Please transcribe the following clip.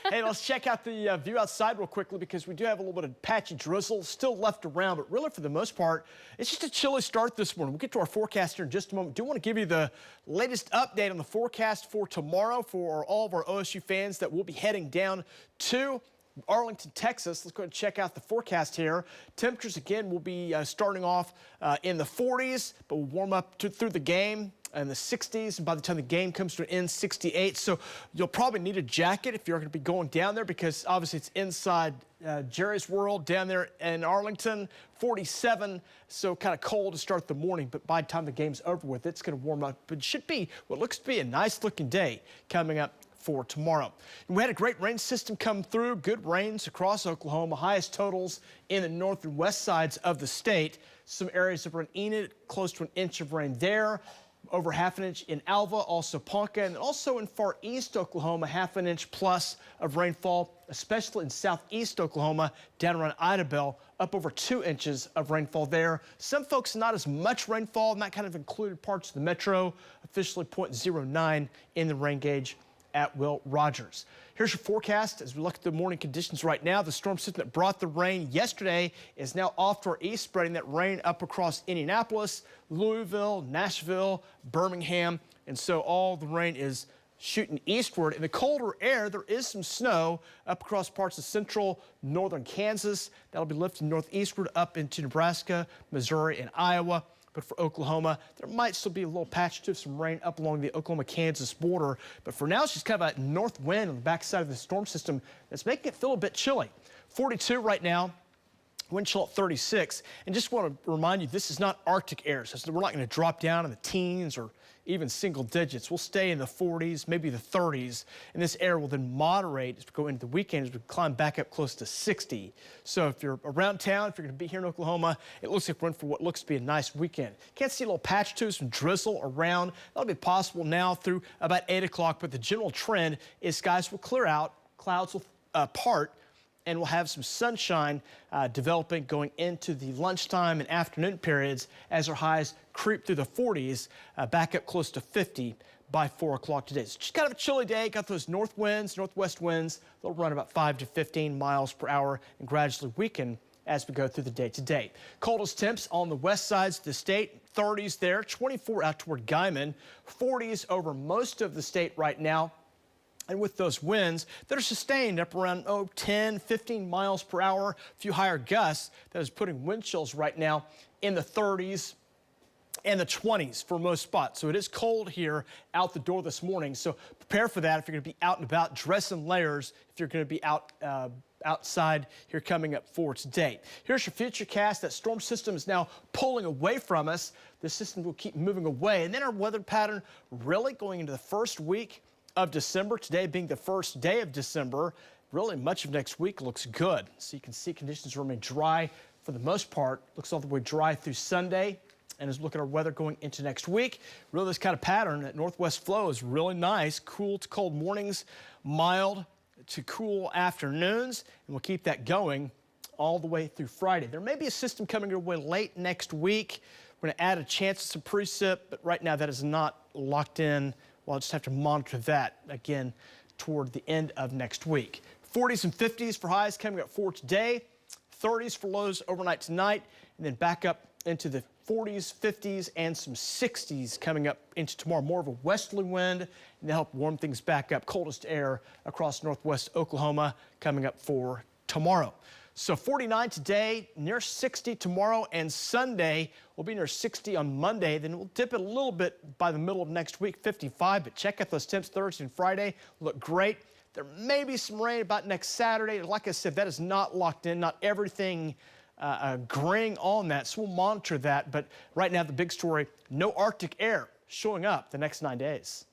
Hey, let's check out the view outside real quickly because we do have a little bit of patchy drizzle still left around, but really for the most part, it's just a chilly start this morning. We'll get to our forecast here in just a moment. Do want to give you the latest update on the forecast for tomorrow for all of our OSU fans that will be heading down to Arlington, Texas. Let's go ahead and check out the forecast here. Temperatures again will be starting off in the 40s, but will warm up through the game in the 60s, and by the time the game comes to an end, 68. So you'll probably need a jacket if you're going to be going down there because obviously it's inside Jerry's World down there in Arlington. 47, so kind of cold to start the morning, but by the time the game's over with, it's going to warm up. But it should be what looks to be a nice looking day coming up for tomorrow. And we had a great rain system come through, good rains across Oklahoma, highest totals in the north and west sides of the state. Some areas of Enid, close to an inch of rain there. Over half an inch in Alva, also Ponca, and also in far east Oklahoma, half an inch plus of rainfall, especially in southeast Oklahoma, down around Idabel, up over 2 inches of rainfall there. Some folks not as much rainfall, and that kind of included parts of the metro, officially 0.09 in the rain gauge at Will Rogers. Here's your forecast as we look at the morning conditions right now. The storm system that brought the rain yesterday is now off to our east, spreading that rain up across Indianapolis, Louisville, Nashville, Birmingham, and so all the rain is shooting eastward. In the colder air, there is some snow up across parts of central northern Kansas. That'll be lifting northeastward up into Nebraska, Missouri, and Iowa. But for Oklahoma, there might still be a little patch to some rain up along the Oklahoma-Kansas border. But for now, it's just kind of a north wind on the backside of the storm system that's making it feel a bit chilly. 42 right now. Wind chill at 36. And just want to remind you, this is not Arctic air. So we're not going to drop down in the teens or even single digits. We'll stay in the 40s, maybe the 30s. And this air will then moderate as we go into the weekend as we climb back up close to 60. So if you're around town, if you're going to be here in Oklahoma, it looks like we're in for what looks to be a nice weekend. Can't see a little patch to some drizzle around. That'll be possible now through about 8 o'clock. But the general trend is skies will clear out, clouds will part, and we'll have some sunshine developing going into the lunchtime and afternoon periods as our highs creep through the 40s, back up close to 50 by 4 o'clock today. It's just kind of a chilly day. Got those north winds, northwest winds. They'll run about 5 to 15 miles per hour and gradually weaken as we go through the day to day. Coldest temps on the west sides of the state, 30s there, 24 out toward Guyman, 40s over most of the state right now. And with those winds that are sustained up around 10, 15 miles per hour, a few higher gusts, that is putting wind chills right now in the 30s and the 20s for most spots. So it is cold here out the door this morning. So prepare for that if you're going to be out and about. Dress in layers if you're going to be outside here coming up for today. Here's your future cast. That storm system is now pulling away from us. The system will keep moving away. And then our weather pattern really going into the first week of December, today being the first day of December. Really much of next week looks good. So you can see conditions remain dry for the most part. Looks all the way dry through Sunday. And as we look at our weather going into next week, really this kind of pattern, that northwest flow is really nice. Cool to cold mornings, mild to cool afternoons. And we'll keep that going all the way through Friday. There may be a system coming your way late next week. We're going to add a chance of some precip, but right now that is not locked in. Well, I'll just have to monitor that again toward the end of next week. 40s and 50s for highs coming up for today. 30s for lows overnight tonight, and then back up into the 40s, 50s, and some 60s coming up into tomorrow. More of a westerly wind, and to help warm things back up. Coldest air across northwest Oklahoma coming up for tomorrow. So 49 today, near 60 tomorrow, and Sunday will be near 60 on Monday. Then we'll dip it a little bit by the middle of next week, 55. But check out those temps Thursday and Friday. Look great. There may be some rain about next Saturday. Like I said, that is not locked in. Not everything agreeing on that. So we'll monitor that. But right now, the big story, no Arctic air showing up the next 9 days.